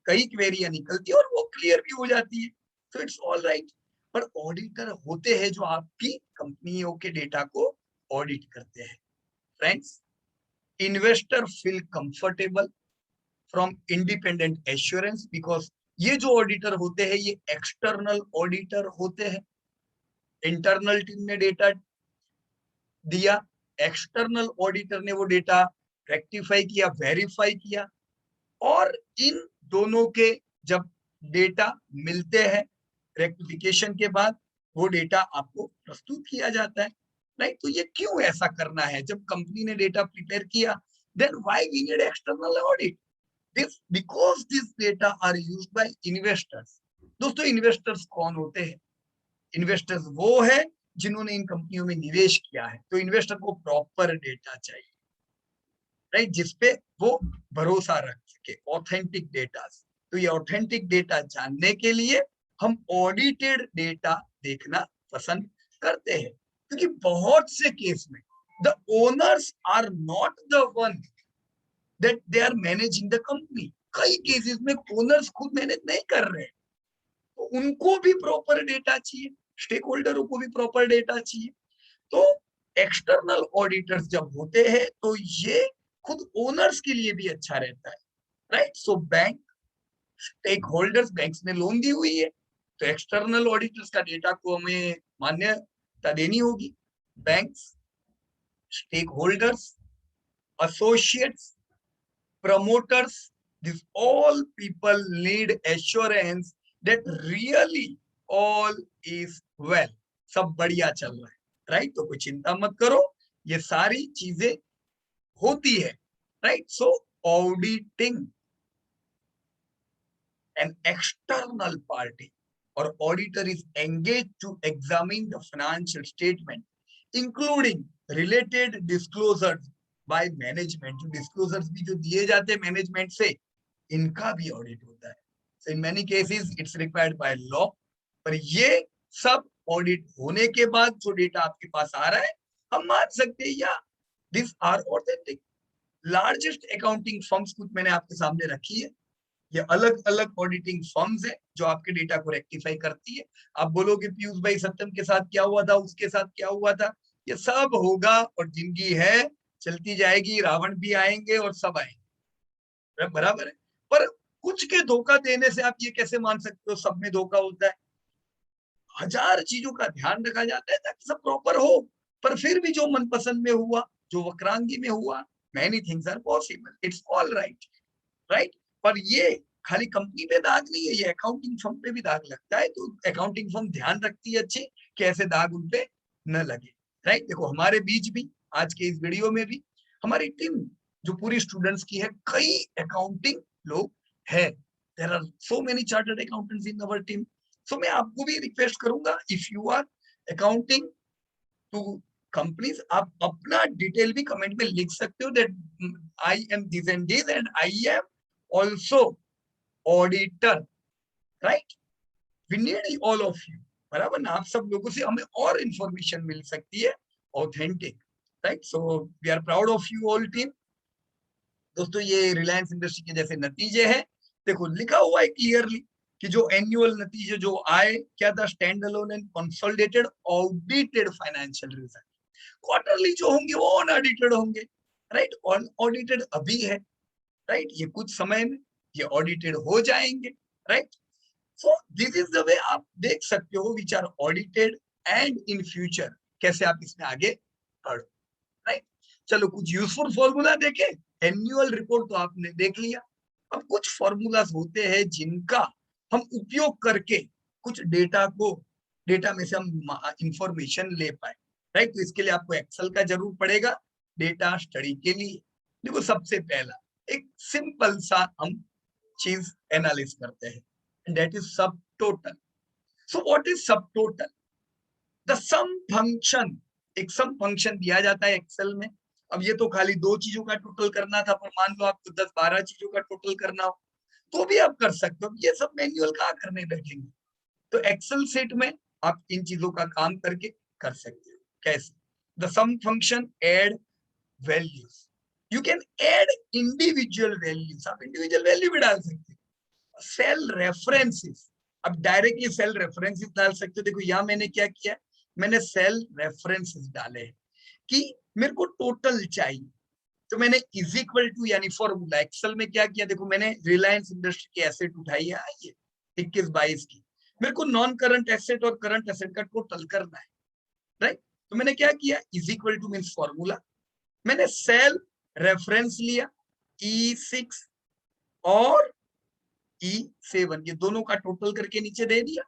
कई क्वेरियां निकलती है और वो क्लियर भी हो जाती है, तो इट्स ऑल राइट। पर ऑडिटर होते हैं जो आपकी कंपनियों के डेटा को ऑडिट करते हैं। Friends, investor feel comfortable from independent assurance, because ये जो ऑडिटर होते हैं ये एक्सटर्नल ऑडिटर होते हैं। इंटरनल टीम ने डेटा दिया, एक्सटर्नल ऑडिटर ने वो डेटा रेक्टिफाई किया, वेरीफाई किया, और इन दोनों के जब डेटा मिलते हैं रेक्टिफिकेशन के बाद वो डेटा आपको प्रस्तुत किया जाता है, राइट। तो ये क्यों ऐसा करना है? जब कंपनी ने डेटा प्रिपेयर किया, then why we need external audit? This because this data are used by investors. दोस्तों इन्वेस्टर्स कौन होते हैं? इन्वेस्टर्स वो है जिन्होंने इन कंपनियों में निवेश किया है। तो इन्वेस्टर को प्रॉपर डेटा चाहिए, राइट, जिसपे वो भरोसा रख सके, ऑथेंटिक डेटा। तो ये ऑथेंटिक डेटा जानने के लिए हम ऑडिटेड डेटा देखना पसंद करते हैं, क्योंकि बहुत से केस में the owners are not the one that they are managing the company. कई केसेस में ओनर्स खुद मैनेज नहीं कर रहे, तो उनको भी प्रॉपर डेटा चाहिए, स्टेक होल्डरों को भी प्रॉपर डेटा चाहिए। तो एक्सटर्नल ऑडिटर्स जब होते हैं तो ये खुद ओनर्स के लिए भी अच्छा रहता है, right. So bank stakeholders, banks ने लोन दी हुई है, तो एक्सटर्नल ऑडिटर्स का डेटा को हमें मान्यता देनी होगी। Banks, stakeholders, associates, promoters, This all people need assurance that really all is well. सब बढ़िया चल रहा है, राइट? तो कोई चिंता मत करो, ये सारी चीजें होती है, right? So auditing an external party or auditor is engaged to examine the financial statement, including related disclosures by management. जो disclosures भी जो दिए जाते हैं मैनेजमेंट से, इनका भी ऑडिट होता है. So in many cases it's required by law. पर ये सब ऑडिट होने के बाद जो डेटा आपके पास आ रहा है, हम मान सकते हैं या this are authentic. Largest accounting firms कुछ मैंने आपके सामने रखी है. ये अलग अलग ऑडिटिंग फर्म्स है जो आपके डेटा को रेक्टिफाई करती है. आप बोलोगे पीयूष भाई सत्यम के साथ क्या हुआ था, उसके साथ क्या हुआ था, ये सब होगा और जिंदगी है, चलती जाएगी, रावण भी आएंगे और सब आएंगे, बराबर है. पर कुछ के धोखा देने से आप ये कैसे मान सकते हो सब में धोखा होता है? हजार चीजों का ध्यान रखा जाता है ताकि सब प्रॉपर हो, पर फिर भी जो मनपसंद में हुआ, जो वक्रांगी में हुआ, many things are possible, it's all right, right? पर ये खाली कंपनी पे दाग नहीं है, ये अकाउंटिंग फर्म पे भी दाग लगता है. तो अकाउंटिंग फर्म ध्यान रखती है अच्छे कि ऐसे दाग उन पे न लगे, राइट? देखो हमारे बीच भी आज के इस वीडियो में भी हमारी टीम जो पूरी स्टूडेंट्स की है, कई अकाउंटिंग लोग है. There are so many chartered accountants in our team. So मैं आपको भी रिक्वेस्ट करूंगा, if you are accounting to companies, आप अपना डिटेल भी कमेंट में लिख सकते हो that I am this and this and I am also auditor, right? We need all of you, बराबर ना? आप सब लोगों से हमें और इंफॉर्मेशन मिल सकती है authentic, right? So we are proud of you all team. दोस्तों ये रिलायंस इंडस्ट्री के जैसे नतीजे हैं, देखो लिखा हुआ है क्लियरली कि जो एनुअल नतीजे जो आए क्या था, stand alone and consolidated audited financial result. Quarterly जो होंगे वो अनऑडिटेड होंगे, राइट? ऑडिटेड अभी है, राइट? ये कुछ समय में ये ऑडिटेड हो जाएंगे, right? So this is the way आप देख सकते हो which are audited and in future कैसे आप इसमें आगे बढ़ो, राइट? चलो कुछ यूजफुल फॉर्मूला देखे. एनुअल रिपोर्ट तो आपने देख लिया. अब कुछ फॉर्मूलाज होते हैं जिनका हम उपयोग करके कुछ डेटा में से हम इंफॉर्मेशन ले पाए, राइट? तो इसके लिए आपको एक्सेल का जरूर पड़ेगा डेटा स्टडी के लिए. देखो सबसे पहला एक सिंपल सा हम चीज एनालिस करते हैं, and that is subtotal. So what is subtotal? The sum function. एक सम फंक्शन दिया जाता है एक्सेल में. अब ये तो खाली दो चीजों का टोटल करना था, पर मान लो आपको 10-12 चीजों का टोटल करना हो तो भी आप कर सकते हो. ये सब मैन्युअल कहाँ करने बैठेंगे? तो एक्सेल शीट में आप इन चीजों का काम करके कर सकते हो. कैसे? The sum function add values. You can add individual values. आप इंडिविजुअल वैल्यू भी डाल सकते हो. Cell references. अब डायरेक्टली सेल रेफरेंसेस डाल सकते हो. देखो यहाँ मैंने क्या किया, मैंने सेल रेफरेंसेस डाले कि मेरे को टोटल चाहिए, तो मैंने इज इक्वल टू यानी फॉर्मूला एक्सेल में क्या किया, देखो मैंने रिलायंस इंडस्ट्री की एसेट उठाई है ये 21-22 की. मेरे को नॉन करंट एसेट और करंट एसेट का टोटल करना है, राइट? तो मैंने क्या किया, is equal to means formula, मैंने सेल रेफरेंस लिया E6 और E7, ये दोनों का टोटल करके नीचे दे दिया.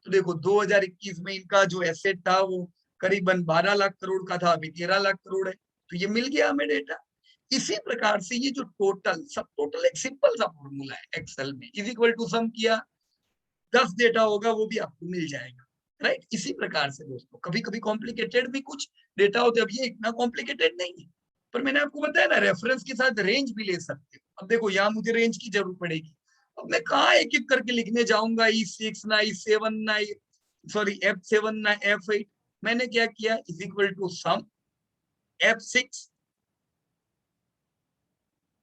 तो देखो 2021 में इनका जो एसेट था वो करीबन 12 लाख करोड़ का था, अभी 13 लाख करोड़ है. तो ये मिल गया हमें डेटा. इसी प्रकार से ये जो टोटल सब टोटल एक सिंपल सा फॉर्मूला है एक्सेल में, इज इक्वल टू सम किया 10 डेटा होगा वो भी आपको मिल जाएगा, राइट? इसी प्रकार से दोस्तों कभी कभी कॉम्प्लिकेटेड भी कुछ डेटा होते हैं. अब ये इतना कॉम्प्लिकेटेड नहीं है, पर मैंने आपको बताया ना रेफरेंस के साथ रेंज भी ले सकते हो. अब देखो यहाँ मुझे रेंज की जरूरत पड़ेगी. अब मैं कहाँ एक एक करके लिखने जाऊंगा, E6 ना E7 ना सॉरी F7 ना F8. मैंने क्या किया, is equal to sum F6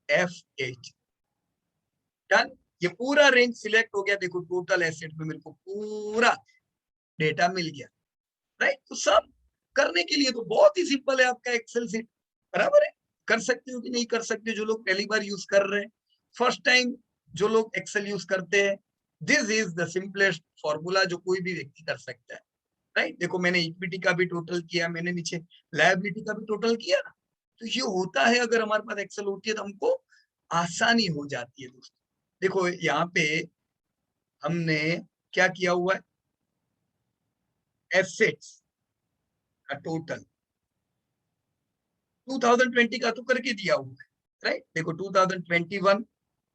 F8, done. ये पूरा रेंज सिलेक्ट हो गया. देखो टोटल एसेट में मेरे को पूरा डेटा मिल गया, राइट? तो सब करने के लिए तो बहुत ही सिंपल है आपका एक्सेल शीट, बराबर है? कर सकते हो कि नहीं कर सकते जो लोग पहली बार यूज कर रहे हैं, फर्स्ट टाइम जो लोग एक्सेल यूज करते हैं, this is the simplest formula जो कोई भी व्यक्ति कर सकता है, राइट? देखो मैंने इक्विटी का भी टोटल किया, मैंने नीचे लायबिलिटी का भी टोटल किया ना. तो ये होता है अगर हमारे पास एक्सेल होती है तो हमको आसानी हो जाती है दोस्तों। देखो यहाँ पे हमने क्या किया हुआ है, एसेट्स का टोटल 2020 का तो करके दिया हुआ है, राइट। देखो 2021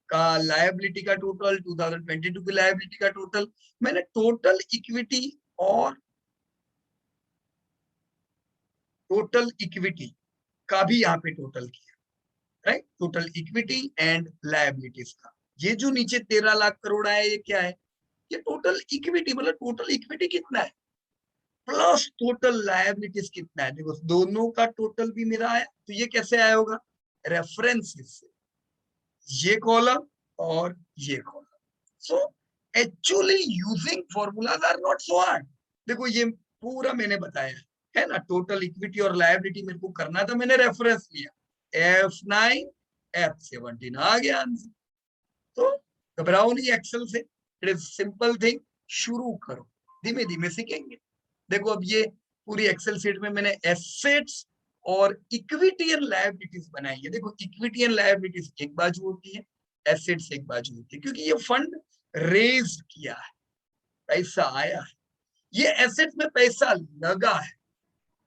का लायबिलिटी का टोटल, 2022 की लायबिलिटी का टोटल, मैंने टोटल इक्विटी और टोटल इक्विटी का भी यहाँ पे टोटल किया, right. Total equity and liabilities का, ये जो नीचे 13 लाख करोड़ आया ये क्या है, ये टोटल इक्विटी, मतलब टोटल इक्विटी कितना है प्लस टोटल लायबिलिटीज कितना है। देखो दोनों का टोटल भी मेरा आया, तो ये कैसे आया होगा, रेफरेंसेस से, ये कॉलम और ये column. So actually using formulas are not so hard. देखो ये पूरा मैंने बताया है ना, टोटल इक्विटी और लायबिलिटी मेरे को करना था, मैंने रेफरेंस लिया F9 F17 आ गया आंसर। तो घबराओ नहीं एक्सेल से, इट इज सिंपल थिंग, शुरू करो, धीमे धीमे सीखेंगे। देखो अब ये पूरी एक्सेल शीट में मैंने एसेट्स और इक्विटी एंड लायबिलिटीज बनाई है। देखो इक्विटी एंड लायबिलिटीज एक बाजू होती है, एसेट्स एक बाजू होती है, क्योंकि ये फंड रेज किया है, पैसा आया है, ये एसेट्स में पैसा लगा है।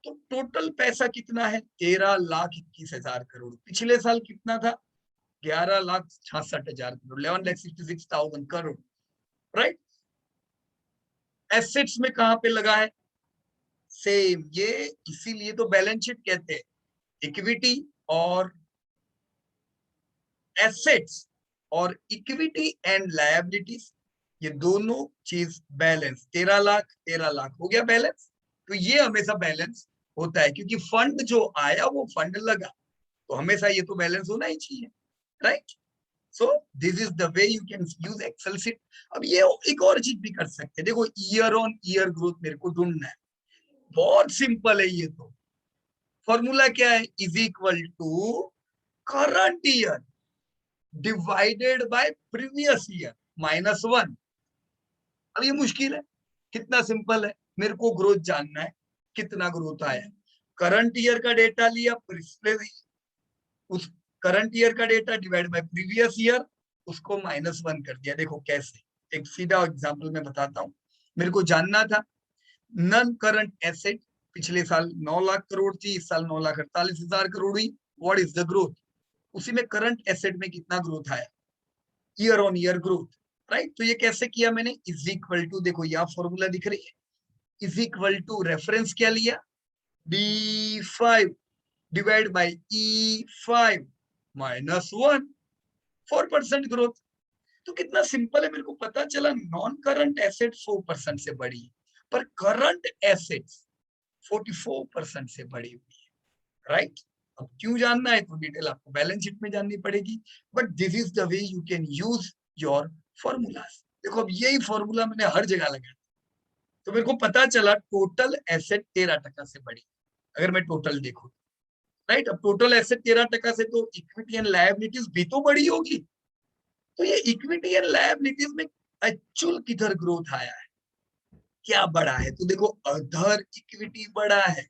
तो टोटल पैसा कितना है, 13,21,000 करोड़। पिछले साल कितना था, 11,66,000 करोड़, 11,66,000 करोड़, राइट। एसेट्स में कहां पे लगा है, सेम, ये इसीलिए तो बैलेंस शीट कहते हैं, इक्विटी और एसेट्स और इक्विटी एंड लायबिलिटीज, ये दोनों चीज बैलेंस, 13 लाख हो गया बैलेंस। तो ये हमेशा बैलेंस होता है, क्योंकि फंड जो आया वो फंड लगा, तो हमेशा ये तो बैलेंस होना ही चाहिए, right. So this is the way you can use Excel sheet. अब ये एक और चीज भी कर सकते हैं, देखो ईयर ऑन ईयर ग्रोथ मेरे को ढूंढना है, बहुत सिंपल है ये तो। फॉर्मूला क्या है, is equal to current year divided by previous year -1। अब ये मुश्किल है, कितना सिंपल है, मेरे को ग्रोथ जानना है, कितना ग्रोथ आया, करंट ईयर का डेटा लिया, उस करंट ईयर का data divide by previous year, उसको -1 कर दिया। देखो कैसे, एक सीधा एग्जांपल मैं बताता हूँ। मेरे को जानना था नन करंट एसेट, पिछले साल 9 लाख करोड़ थी, इस साल 9,48,000 करोड़ हुई, व्हाट इज द ग्रोथ, उसी में करंट एसेट में कितना ग्रोथ आया, year on year growth, right. तो ये कैसे किया मैंने, इज इक्वल टू, देखो यहाँ फॉर्मूला दिख रही है, इज इक्वल टू रेफरेंस क्या लिया, D5 divide by E5 -1, 4% growth. तो कितना सिंपल है, मेरे को पता चला नॉन करंट एसेट 4% से बड़ी है, पर करंट एसेट्स 44% से बड़ी हुई है, राइट। अब क्यों जानना है तो डिटेल आपको बैलेंस शीट में जाननी पड़ेगी, but this is the way you can use your formulas. देखो अब यही फॉर्मूला मैंने हर जगह लगाया, तो मेरे को पता चला टोटल एसेट 13% से बड़ी, अगर मैं टोटल देखूं, राइट। अब टोटल एसेट 13% से तो इक्विटी एंड लायबिलिटीज भी तो बड़ी होगी। तो ये इक्विटी एंड लायबिलिटीज में एक्चुअल किधर ग्रोथ आया है, क्या बड़ा है, तो देखो अदर इक्विटी बड़ा है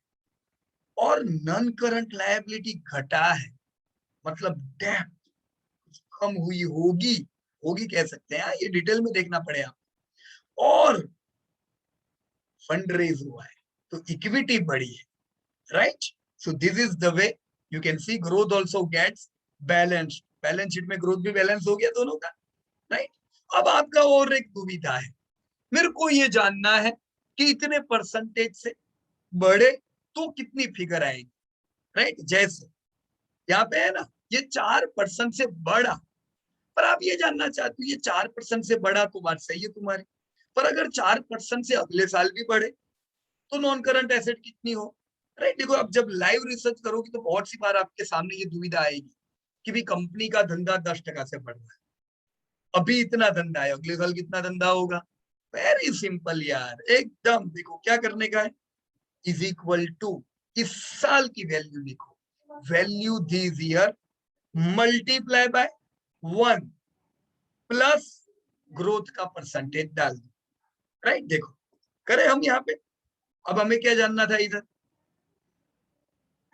और नन करंट लायबिलिटी घटा है, मतलब डेप्थ कम हुई होगी, होगी कह सकते हैं, ये डिटेल में देखना पड़ेगा, और फंड रेज हुआ है, तो इक्विटी बड़ी है, right. So this is the way you can see growth also gets balance, balance sheet में ग्रोथ भी बैलेंस हो गया दोनों का, राइट। अब आपका और एक दुविधा है, मेरे को ये जानना है कि इतने परसेंटेज से बड़े तो कितनी फिगर आएगी, राइट। जैसे यहाँ पे है ना, ये 4% से बड़ा, पर आप ये जानना चाहते हो ये 4% से बड़ा, तो बात सही है तुम्हारी, पर अगर 4% से अगले साल भी बढ़े तो नॉन करंट एसेट कितनी हो, राइट। देखो अब जब लाइव रिसर्च करोगे तो बहुत सी बार आपके सामने ये दुविधा आएगी कि भी कंपनी का धंधा 10% से बढ़ रहा है, अभी इतना धंधा है, अगले साल कितना धंधा होगा। वेरी सिंपल यार, एकदम देखो क्या करने का है, इज इक्वल टू इस साल की वैल्यू लिखो, value this year multiply by 1 plus growth का परसेंटेज डाल दो, राइट। देखो करें हम यहाँ पे, अब हमें क्या जानना था, इधर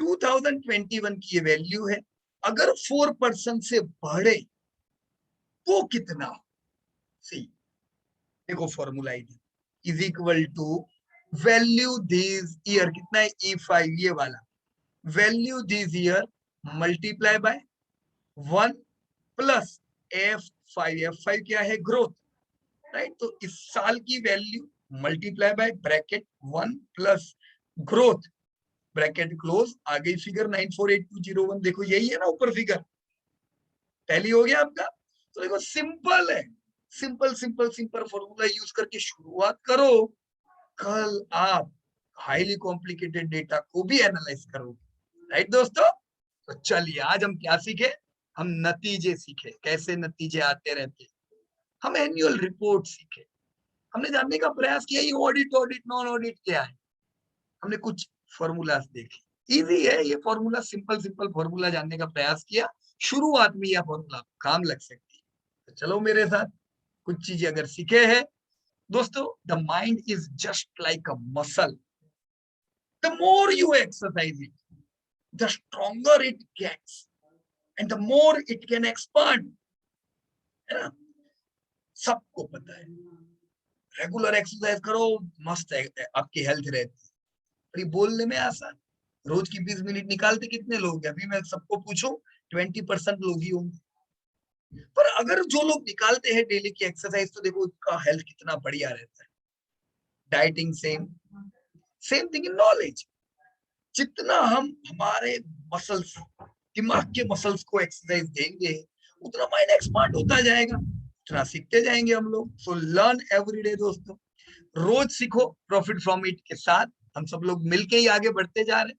2021 की ये वैल्यू है, अगर 4% से बढ़े तो कितना? सी, देखो formula is equal to value this year, कितना है E5 ये वाला, value this year multiply by 1 plus F5 क्या है? Growth, right? तो इस साल की value multiply by bracket 1 plus growth bracket close, आगे फिगर 948201, देखो यही है ना ऊपर फिगर, टैली हो गया आपका। तो देखो सिंपल है, simple simple simple formula use करके शुरुआत करो, कल आप हाईली कॉम्प्लिकेटेड डेटा को भी एनालाइज करोगे, राइट दोस्तों? तो चलिए आज हम क्या सीखे? हम नतीजे सीखे, कैसे नतीजे आते रहते, हम एनुअल रिपोर्ट सीखे, हमने जानने का प्रयास किया ये ऑडिट ऑडिट नॉन ऑडिट क्या है, हमने कुछ फॉर्मूलाज देखे, इजी है ये फॉर्मूला, सिंपल सिंपल फॉर्मूला जानने का प्रयास किया, शुरुआत में यह फॉर्मूला काम लग सकती है। तो चलो मेरे साथ कुछ चीजें अगर सीखे हैं दोस्तों, the mind is just like a muscle, the more you exercise it the stronger it gets and the more it can expand, है ना? सबको पता है, रेगुलर एक्सरसाइज करो मस्त है, आपकी हेल्थ रहती है। ये बोलने में आसान, रोज की 20 मिनट निकालते कितने लोग हैं? अभी मैं सबको पूछूं 20% लोग ही होंगे, पर अगर जो लोग निकालते हैं डेली की एक्सरसाइज तो देखो उनका हेल्थ कितना बढ़िया रहता है। Dieting same, same thing in knowledge, जितना हम हमारे मसल्स, दिमाग के मसल्स को एक्सरसाइज देंगे उतना माइंड एक्सपांड होता जाएगा, उतना सीखते जाएंगे हम लोग। सो लर्न एवरीडे दोस्तों, रोज सीखो प्रॉफिट फ्रॉम इट के साथ, हम सब लोग मिलके ही आगे बढ़ते जा रहे हैं।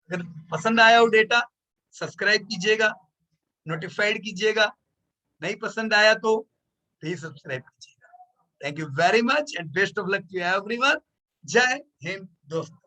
अगर पसंद आया हो डेटा सब्सक्राइब कीजिएगा, नोटिफाइड कीजिएगा, नहीं पसंद आया तो प्लीज सब्सक्राइब कीजिएगा। Thank you very much and best of luck to everyone. जय हिंद दोस्तों।